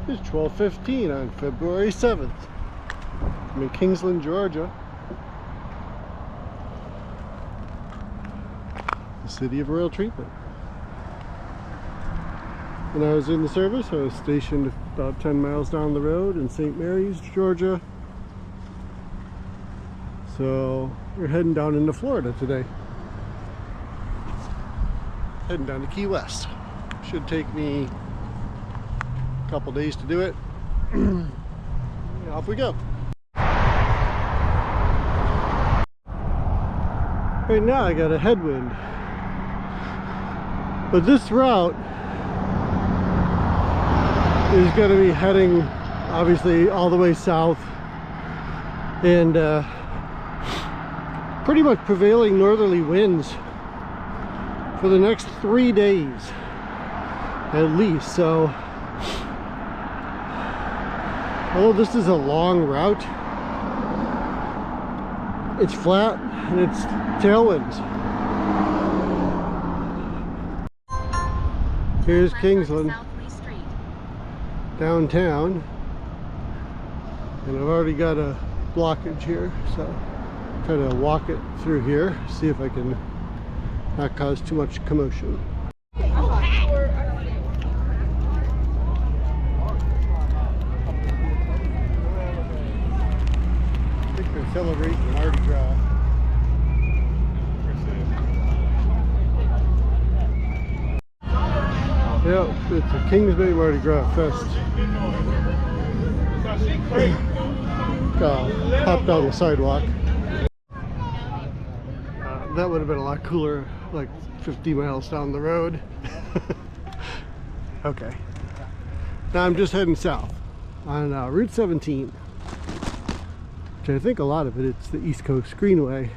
It's 12:15 on February 7th. I'm in Kingsland, Georgia. The city of oil treatment. When I was in the service, I was stationed about 10 miles down the road in St. Mary's, Georgia. So we're heading down into Florida today. Heading down to Key West. Should take me a couple days to do it. Off we go. Right now I got a headwind, but this route is going to be heading obviously all the way south, and pretty much prevailing northerly winds for the next 3 days at least. So although this is a long route, it's flat and it's tailwinds. Here's Kingsland downtown, and I've already got a blockage here, so try to walk it through here, see if I can not cause too much commotion. I think they're celebrating Mardi Gras. Yep, it's a Kingsland Mardi Gras Fest. Popped down the sidewalk. That would have been a lot cooler, like 50 miles down the road. Okay. Now I'm just heading south on Route 17. Which I think a lot of it's the East Coast Greenway.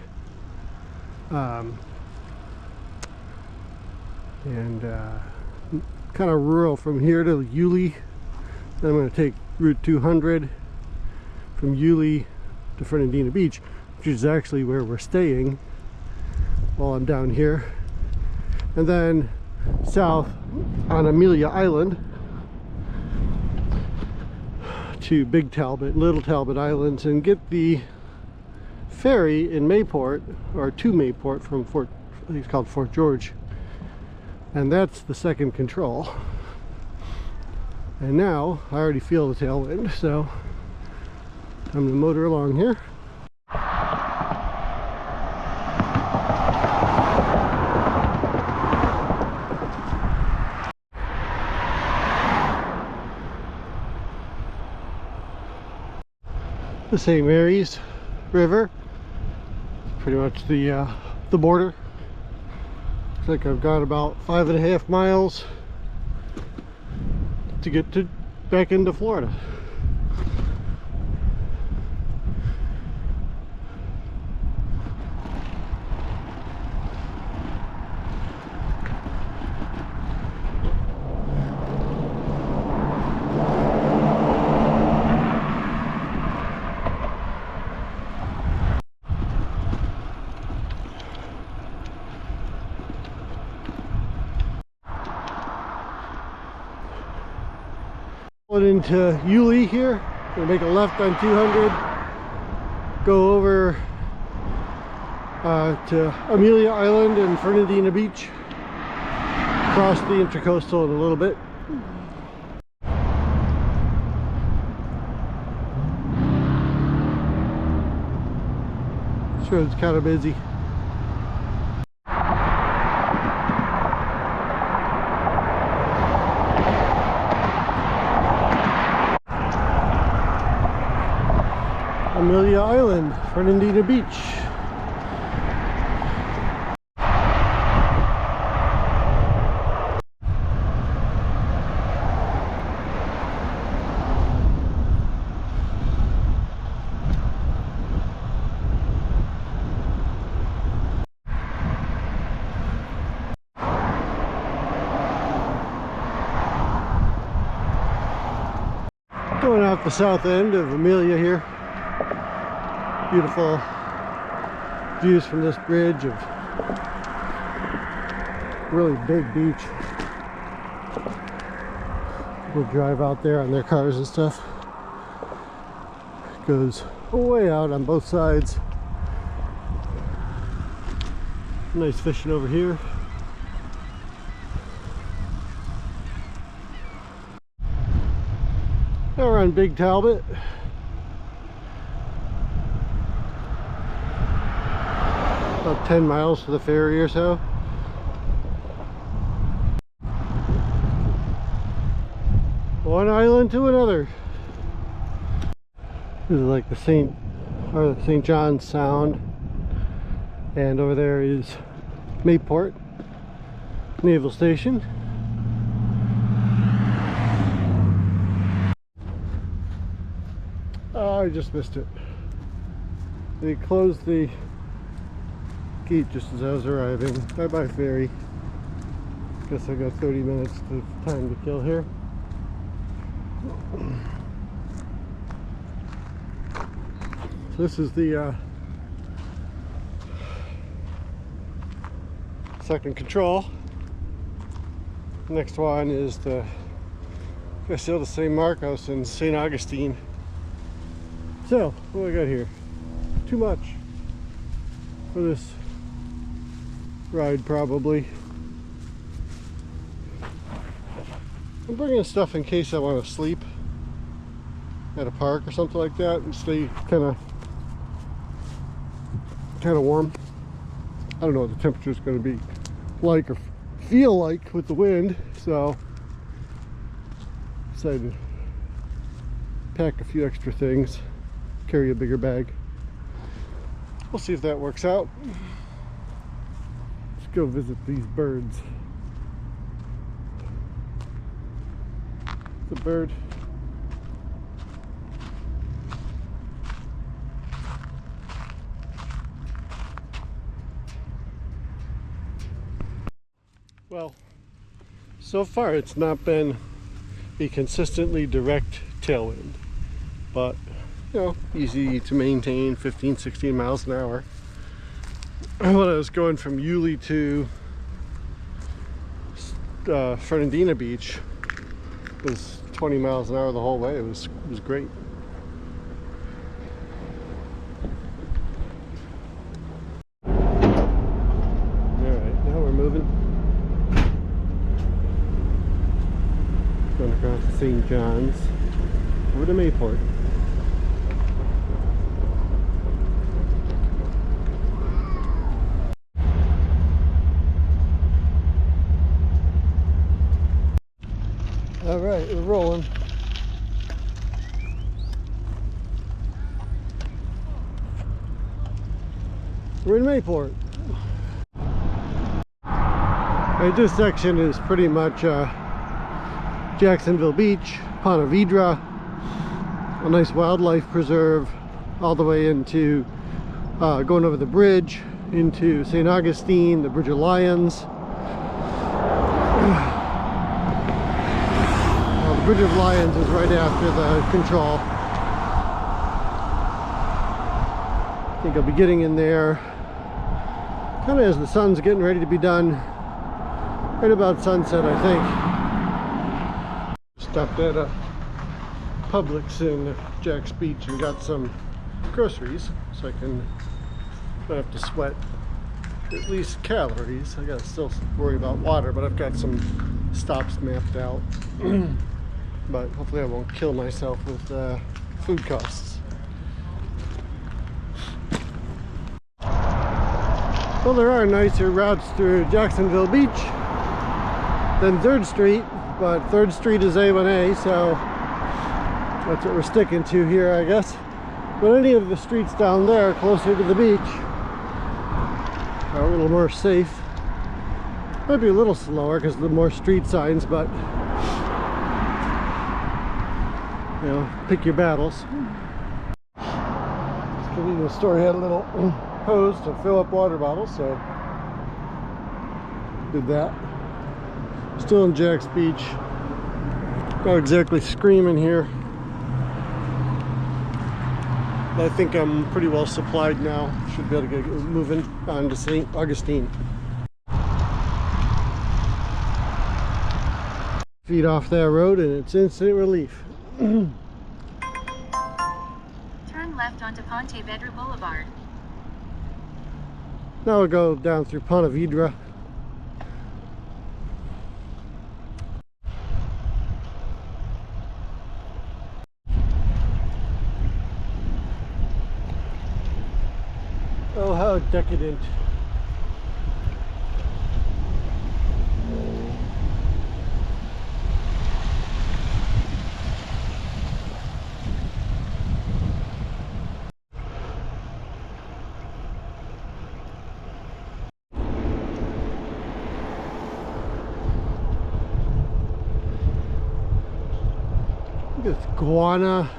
Kind of rural from here to Yulee. Then I'm going to take Route 200 from Yulee to Floridana Beach, which is actually where we're staying while I'm down here, and then south on Amelia Island to Big Talbot, Little Talbot Islands, and get the ferry in Mayport, or to Mayport from Fort, I think it's called Fort George. And that's the second control. And now I already feel the tailwind, so I'm gonna motor along here. The St. Mary's River, pretty much the border. Looks like I've got about 5.5 miles to get back into Florida. Into Yulee here, gonna make a left on 200, go over to Amelia Island and Floridana Beach, cross the intercoastal in a little bit. This road's kind of busy. Amelia Island, Floridana Beach. Going out the south end of Amelia here. Beautiful views from this bridge of really big beach. will drive out there on their cars and stuff. It goes way out on both sides. Nice fishing over here. Now we're on Big Talbot. About 10 miles to the ferry or so. One island to another. This is like the St. John's Sound, and over there is Mayport Naval Station. Oh, I just missed it. They closed the gate just as I was arriving. Bye bye ferry. Guess I got 30 minutes of time to kill here. So this is the second control. Next one is the still the St. Marcos and St. Augustine. So what do I got here? Too much for this ride, probably. I'm bringing stuff in case I want to sleep at a park or something like that and stay kind of warm. I don't know what the temperature is going to be like or feel like with the wind, so decided to pack a few extra things, carry a bigger bag. We'll see if that works out. Let's go visit these birds. The bird. Well, so far it's not been a consistently direct tailwind, but you know, easy to maintain, 15-16 miles an hour. When I was going from Yulee to Floridana Beach, it was 20 miles an hour the whole way. It was great. Alright, now we're moving. Going across to St. John's over to Mayport. Alright, we're rolling. We're in Mayport. Right, this section is pretty much Jacksonville Beach, Ponte Vedra, a nice wildlife preserve, all the way into going over the bridge into St. Augustine, the Bridge of Lions. The Bridge of Lions is right after the control. I think I'll be getting in there kind of as the sun's getting ready to be done, right about sunset, I think. Stopped at a Publix in Jack's Beach and got some groceries so I can not have to sweat at least calories. I gotta still worry about water, but I've got some stops mapped out. But hopefully I won't kill myself with food costs. Well, there are nicer routes through Jacksonville Beach than 3rd Street, but 3rd Street is A1A, so that's what we're sticking to here, I guess. But any of the streets down there closer to the beach are a little more safe. Might be a little slower because of the more street signs, but you know, pick your battles. This convenience store had a little hose to fill up water bottles, so did that. Still in Jack's Beach. Not exactly screaming here, but I think I'm pretty well supplied now. Should be able to get moving on to St. Augustine. Feet off that road and it's instant relief. Turn left onto Pontevedra Boulevard. Now we'll go down through Ponte Vedra. Oh, how decadent. It's guana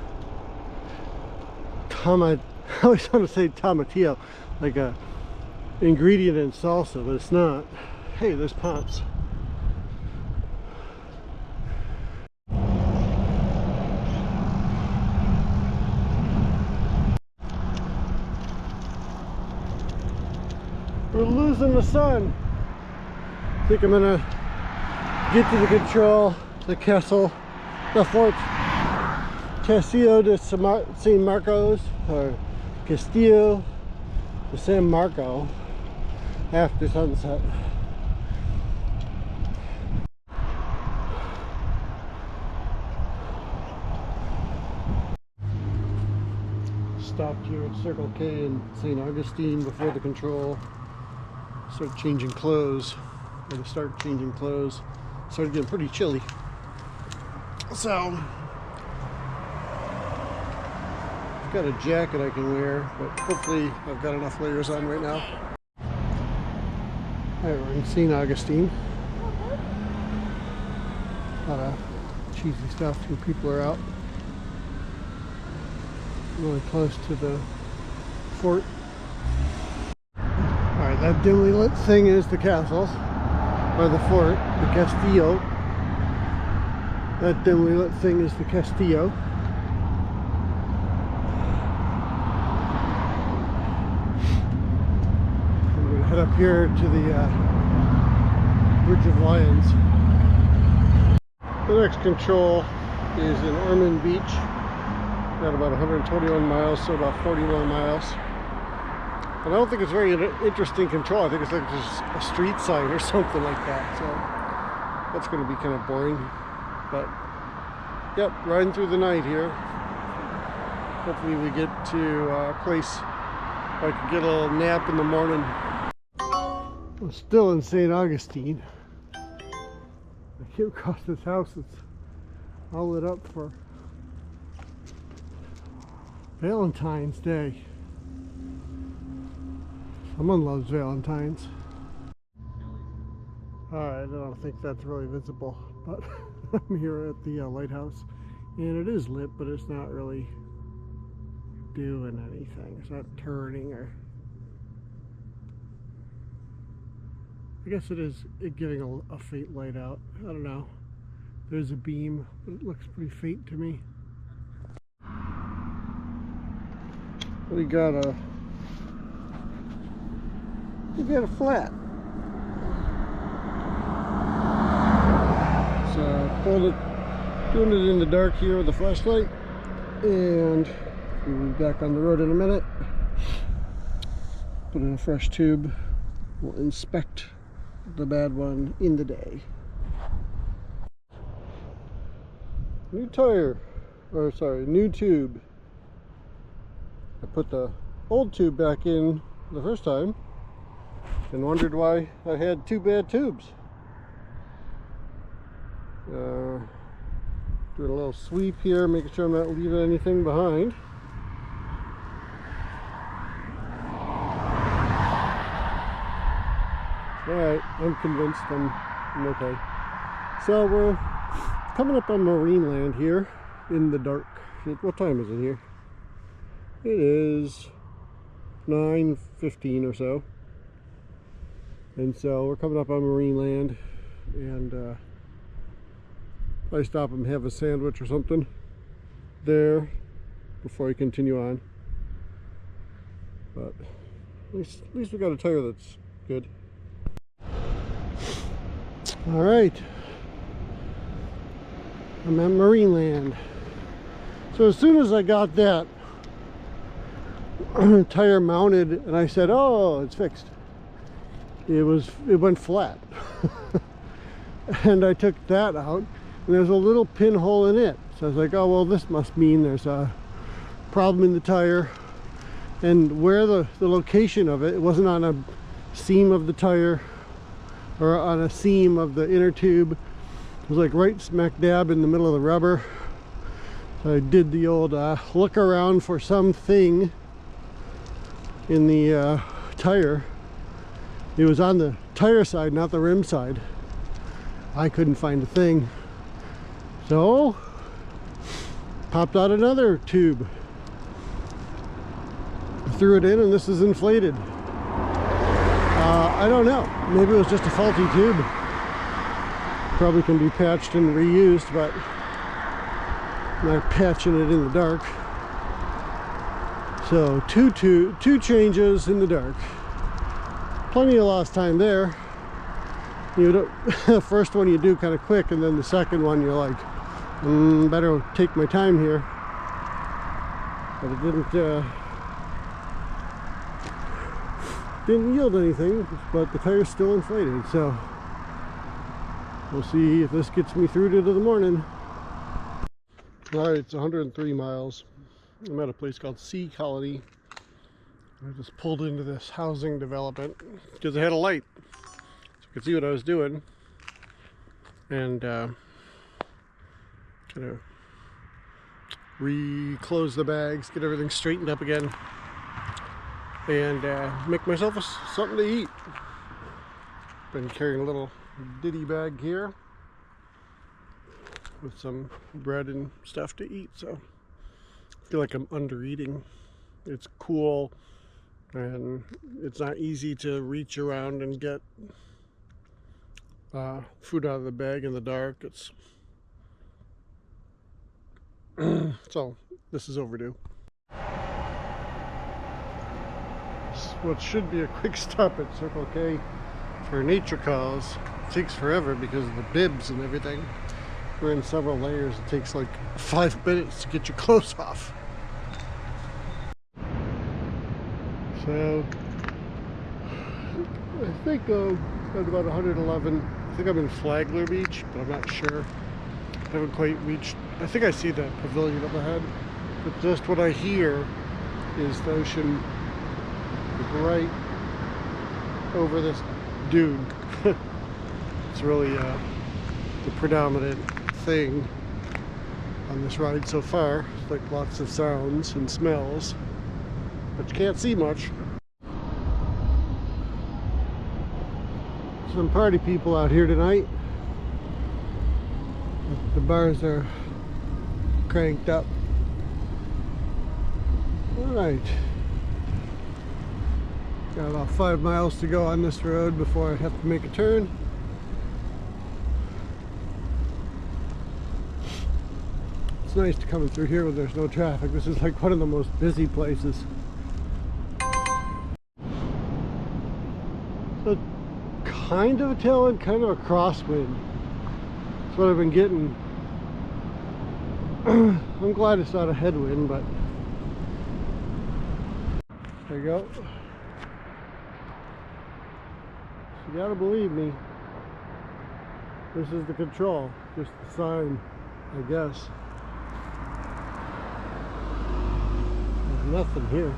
I always want to say tomatillo, like a ingredient in salsa, but it's not. Hey, there's Pomps. We're losing the sun. I think I'm gonna get to the control, the castle, the fort. Castillo de San Marcos, or Castillo de San Marco, after sunset. Stopped here at Circle K in St. Augustine before the control. Started changing clothes. Had to start changing clothes. Started getting pretty chilly. So got a jacket I can wear, but hopefully I've got enough layers on right now. Alright, we're in St. Augustine. A lot of cheesy stuff. Two people are out. Really close to the fort. Alright, that dimly lit thing is the castle, or the fort, the Castillo. That dimly lit thing is the Castillo. Head up here to the Bridge of Lions. The next control is in Ormond Beach. Got about 121 miles, so about 40 more miles. And I don't think it's very interesting control. I think it's like just a street sign or something like that. So that's going to be kind of boring. But yep, riding through the night here. Hopefully we get to a place where I can get a little nap in the morning. I'm still in St. Augustine. I came across this house that's all lit up for Valentine's Day. Someone loves Valentine's. Alright, I don't think that's really visible, but I'm here at the lighthouse, and it is lit, but it's not really doing anything. It's not turning or... I guess it is giving a faint light out. I don't know. There's a beam, but it looks pretty faint to me. We got a flat. So doing it in the dark here with the flashlight, and we'll be back on the road in a minute. Put in a fresh tube. We'll inspect the bad one in the day. New tire, or sorry, new tube. I put the old tube back in the first time and wondered why I had two bad tubes. Doing a little sweep here, making sure I'm not leaving anything behind. Alright, I'm convinced I'm okay. So we're coming up on Marineland here in the dark. What time is it here? It is 9:15 or so. And so we're coming up on Marineland, and I stop and have a sandwich or something there before I continue on. But at least we got a tire that's good. All right, I'm at Marineland. So as soon as I got that tire mounted and I said, oh, it's fixed, it went flat. And I took that out and there's a little pinhole in it. So I was like, oh, well, this must mean there's a problem in the tire. And where the location of it, it wasn't on a seam of the tire or on a seam of the inner tube. It was like right smack dab in the middle of the rubber. So I did the old look around for something in the tire. It was on the tire side, not the rim side. I couldn't find a thing. So, popped out another tube. Threw it in and this is inflated. I don't know. Maybe it was just a faulty tube. Probably can be patched and reused, but I'm not patching it in the dark. So two changes in the dark. Plenty of lost time there. You don't, the first one you do kind of quick, and then the second one you're like, better take my time here. But it didn't yield anything, but the tire's still inflated, so we'll see if this gets me through to the morning. Alright, it's 103 miles. I'm at a place called Sea Colony. I just pulled into this housing development because I had a light, so I could see what I was doing, and kind of re-close the bags, get everything straightened up again, and make myself something to eat. Been carrying a little ditty bag here with some bread and stuff to eat, so I feel like I'm under eating. It's cool and it's not easy to reach around and get food out of the bag in the dark. It's so this is overdue. What should be a quick stop at Circle K for nature calls takes forever because of the bibs and everything. We're in several layers. It takes like 5 minutes to get your clothes off. So I think at about 111. I think I'm in Flagler Beach, but I'm not sure. I haven't quite reached. I think I see the pavilion up ahead, but just what I hear is the ocean right over this dune. It's really the predominant thing on this ride so far. It's like lots of sounds and smells, but you can't see much. Some party people out here tonight. The bars are cranked up. Alright. Got about 5 miles to go on this road before I have to make a turn. It's nice to come through here when there's no traffic. This is like one of the most busy places. So kind of a tailwind, kind of a crosswind. That's what I've been getting. I'm glad it's not a headwind, but there you go. You gotta believe me. This is the control, just the sign, I guess. There's nothing here.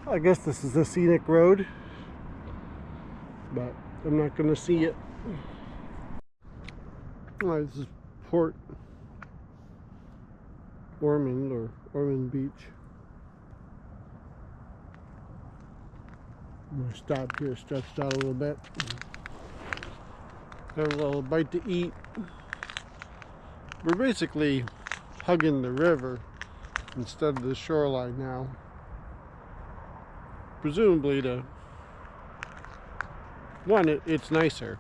I guess this is a scenic road, but I'm not gonna see it. Alright, this is Port Ormond or Ormond Beach. I'm gonna stop here, stretched out a little bit. Have a little bite to eat. We're basically hugging the river instead of the shoreline now. Presumably it's nicer.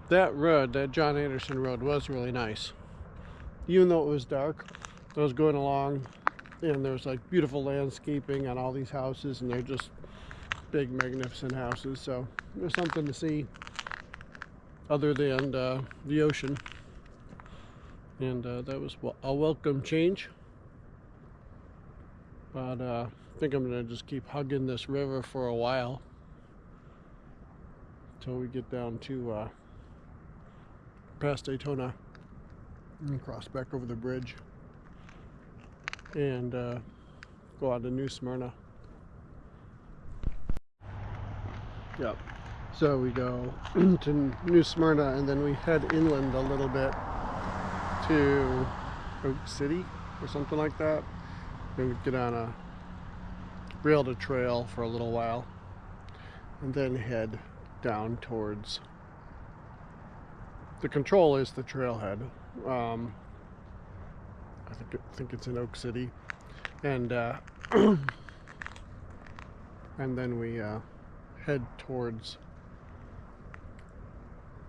That road, that John Anderson road, was really nice. Even though it was dark, I was going along and there's like beautiful landscaping on all these houses, and they're just big magnificent houses, so there's something to see other than the ocean. And that was a welcome change. But I think I'm gonna just keep hugging this river for a while until we get down to past Daytona and cross back over the bridge and go on to New Smyrna. Yep. So we go to New Smyrna and then we head inland a little bit to Oak City or something like that. Then we get on a rail to trail for a little while and then head down towards the control is the trailhead. I think it's in Oak City, and and then we head towards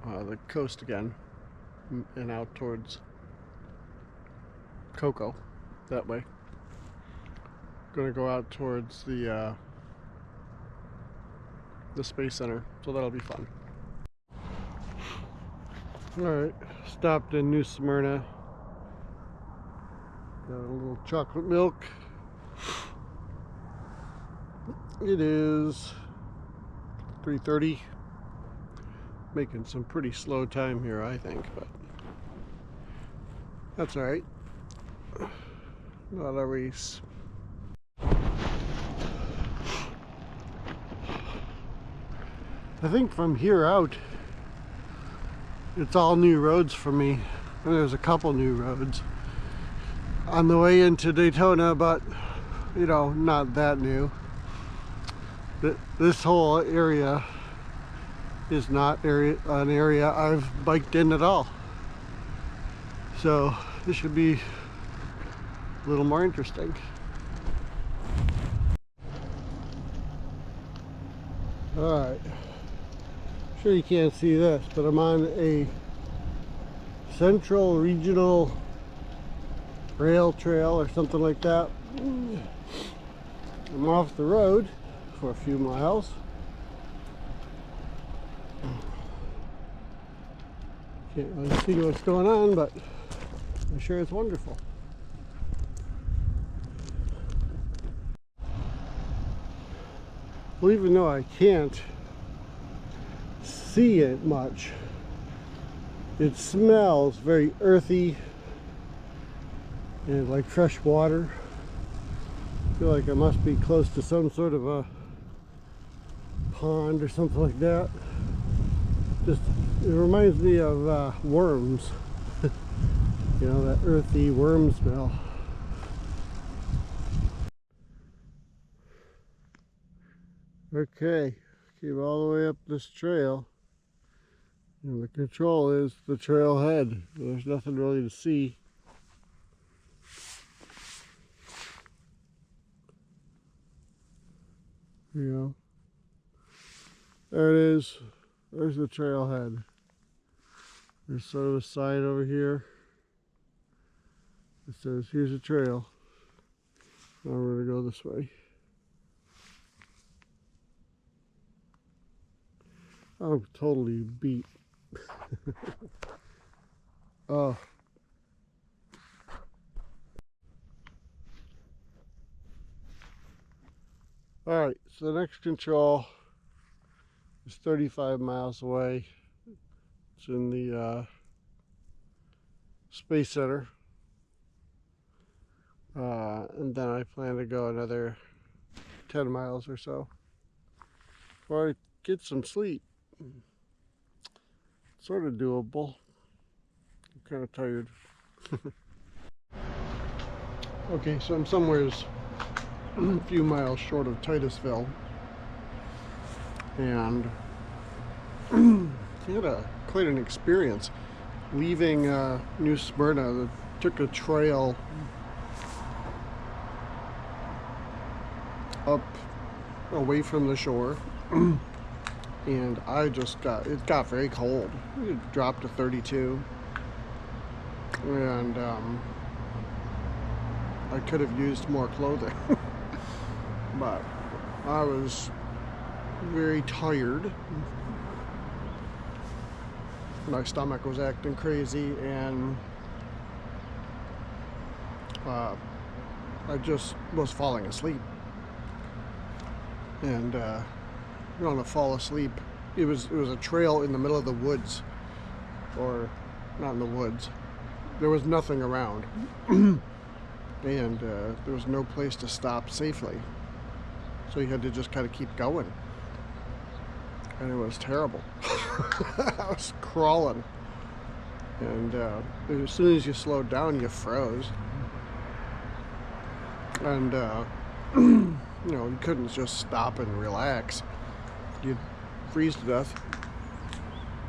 the coast again and out towards Cocoa that way. Gonna go out towards the Space Center, so that'll be fun. Alright, stopped in New Smyrna. Got a little chocolate milk. It is 3:30. Making some pretty slow time here, I think, but that's alright. Not a race. I think from here out it's all new roads for me. And there's a couple new roads on the way into Daytona, but you know, not that new. This whole area is not an area I've biked in at all. So this should be a little more interesting. Alright. Sure you can't see this, but I'm on a Central Regional Rail Trail or something like that. I'm off the road for a few miles. Can't really see what's going on, but I'm sure it's wonderful. Well, even though I can't see it much, it smells very earthy and like fresh water. I feel like I must be close to some sort of a pond or something like that. Just, it reminds me of worms. You know, that earthy worm smell. Okay, came all the way up this trail. And the control is the trailhead. There's nothing really to see. You know, there it is. There's the trailhead. There's sort of a sign over here. It says, here's a trail. Now we're gonna go this way. I'm totally beat. Oh. Alright, so the next control is 35 miles away. It's in the Space Center. And then I plan to go another 10 miles or so before I get some sleep. Sort of doable. I'm kind of tired. Okay, so I'm somewheres a few miles short of Titusville, and had quite an experience leaving New Smyrna. Took a trail up away from the shore. And it got very cold. It dropped to 32. And I could have used more clothing. But I was very tired. My stomach was acting crazy, and I just was falling asleep. And going to fall asleep. It was a trail in the middle of the woods, or not in the woods. There was nothing around, and there was no place to stop safely. So you had to just kind of keep going, and it was terrible. I was crawling, and as soon as you slowed down, you froze, and you know, you couldn't just stop and relax. You'd freeze to death.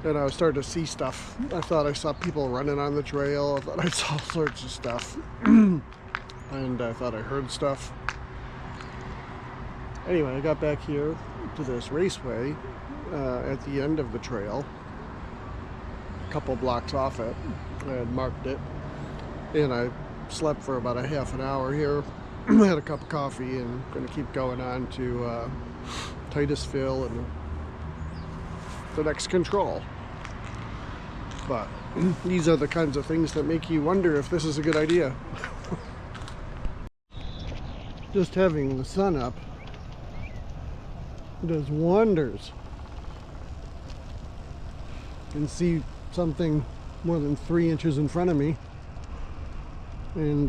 And I was starting to see stuff. I thought I saw people running on the trail. I thought I saw all sorts of stuff. And I thought I heard stuff. Anyway, I got back here to this raceway at the end of the trail, a couple blocks off it. I had marked it. And I slept for about a half an hour here. I had a cup of coffee and going to keep going on to Titusville and the next control. But these are the kinds of things that make you wonder if this is a good idea. Just having the sun up does wonders. You can see something more than 3 inches in front of me, and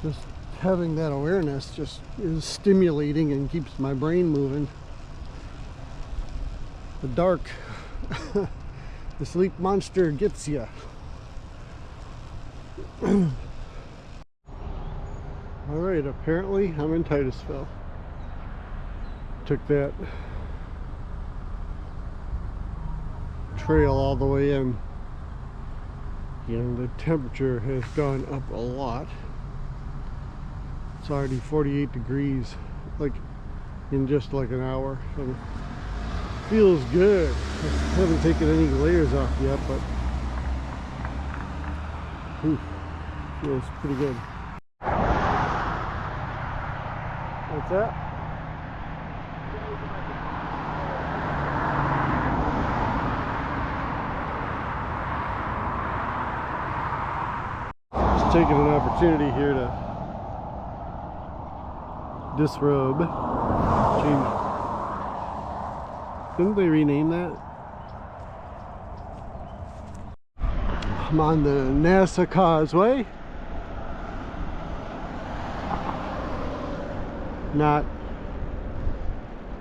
just having that awareness just is stimulating and keeps my brain moving. The dark, the sleep monster gets you. Alright, apparently I'm in Titusville. Took that trail all the way in. You know, the temperature has gone up a lot. It's already 48 degrees, like in just like an hour. So feels good. I haven't taken any layers off yet, but feels pretty good. What's that? Just taking an opportunity here to disrobe. Change. Didn't they rename that? I'm on the NASA Causeway. Not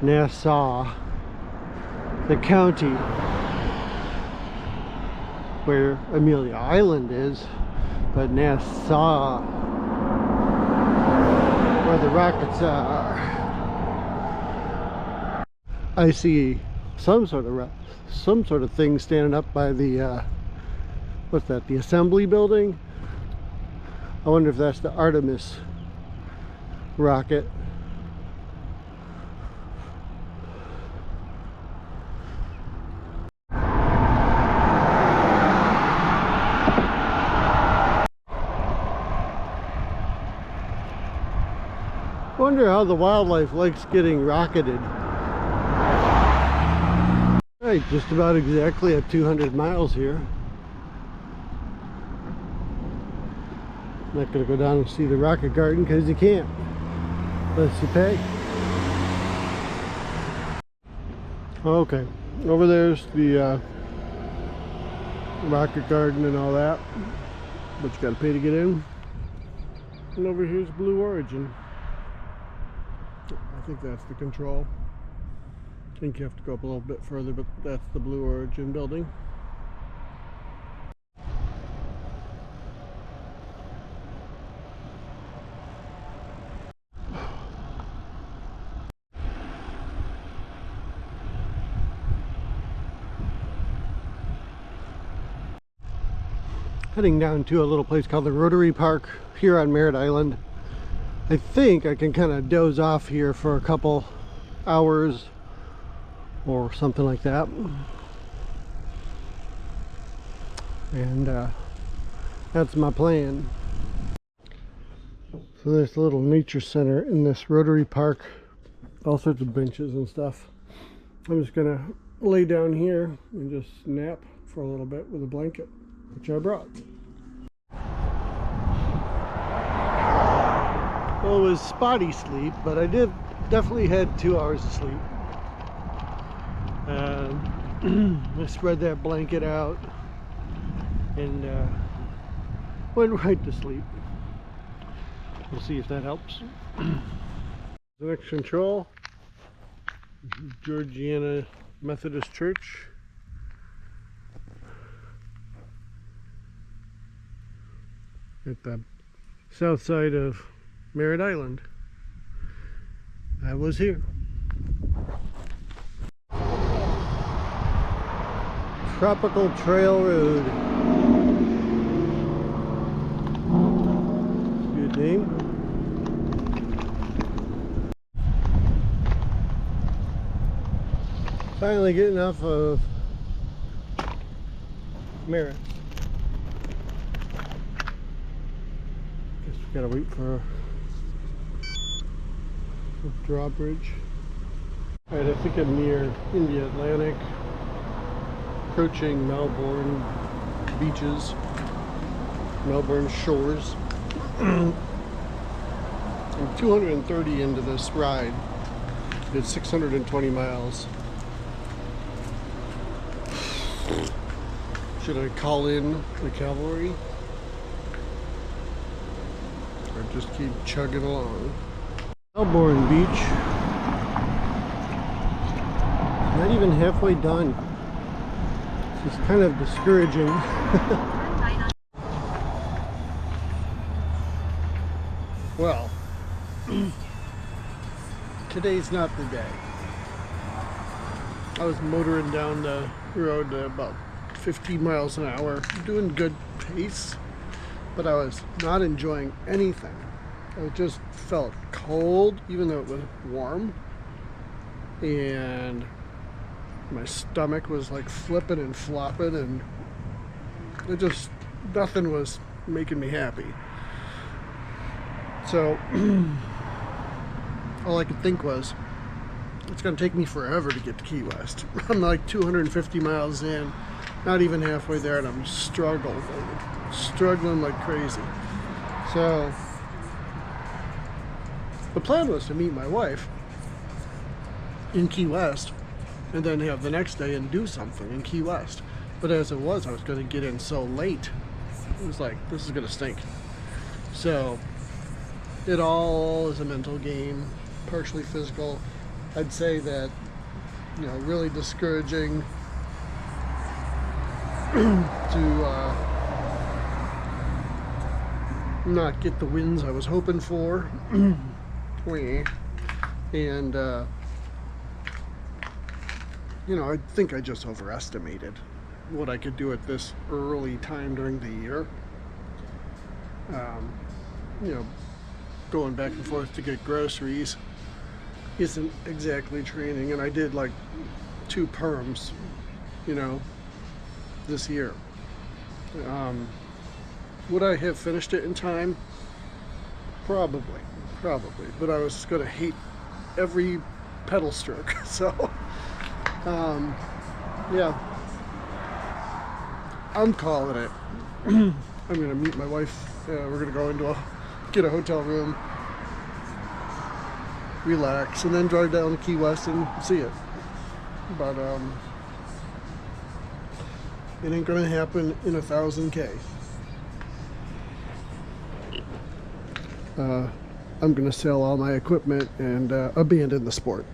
Nassau, the county where Amelia Island is, but Nassau, where the rockets are. I see some sort of thing standing up by the what's that, the assembly building. I wonder if that's the Artemis rocket. I wonder how the wildlife likes getting rocketed. Right, just about exactly at 200 miles here. I'm not going to go down and see the rocket garden because you can't unless you pay. Okay, over there's the rocket garden and all that, but you got to pay to get in. And over here's Blue Origin. I think that's the control. I think you have to go up a little bit further, but that's the Blue Origin building. Heading down to a little place called the Rotary Park here on Merritt Island. I think I can kind of doze off here for a couple hours or something like that. And that's my plan. So there's a little nature center in this Rotary Park, all sorts of benches and stuff. I'm just gonna lay down here and just nap for a little bit with a blanket, which I brought. Well, it was spotty sleep, but I definitely had 2 hours of sleep. I spread that blanket out and went right to sleep. We'll see if that helps. The next control, Georgiana Methodist Church. At the south side of Merritt Island. I was here. Tropical Trail Road. Good name. Finally getting off of Merritt. Guess we gotta wait for a drawbridge. Alright, I think I'm near India Atlantic, approaching Melbourne beaches, Melbourne shores. I'm 230 into this ride. Did 620 miles. Should I call in the cavalry? Or just keep chugging along? Melbourne Beach. Not even halfway done. This is kind of discouraging. Well, today's not the day. I was motoring down the road at about 15 miles an hour, doing good pace, but I was not enjoying anything. I just felt cold, even though it was warm, and my stomach was like flipping and flopping, and it just, nothing was making me happy. So all I could think was, it's gonna take me forever to get to Key West. I'm like 250 miles in, not even halfway there, and I'm struggling like crazy. So the plan was to meet my wife in Key West and then have the next day and do something in Key West. But as it was, I was going to get in so late. It was like, this is going to stink. So it all is a mental game, partially physical. I'd say that, you know, really discouraging to not get the wins I was hoping for. And you know, I think I just overestimated what I could do at this early time during the year. You know, going back and forth to get groceries isn't exactly training, and I did like 2 perms, you know, this year. Would I have finished it in time? Probably, but I was gonna hate every pedal stroke. So yeah, I'm calling it. I'm gonna meet my wife. We're gonna go get a hotel room, relax, and then drive down to Key West and see it. But it ain't gonna happen in 1,000K. I'm gonna sell all my equipment and abandon the sport.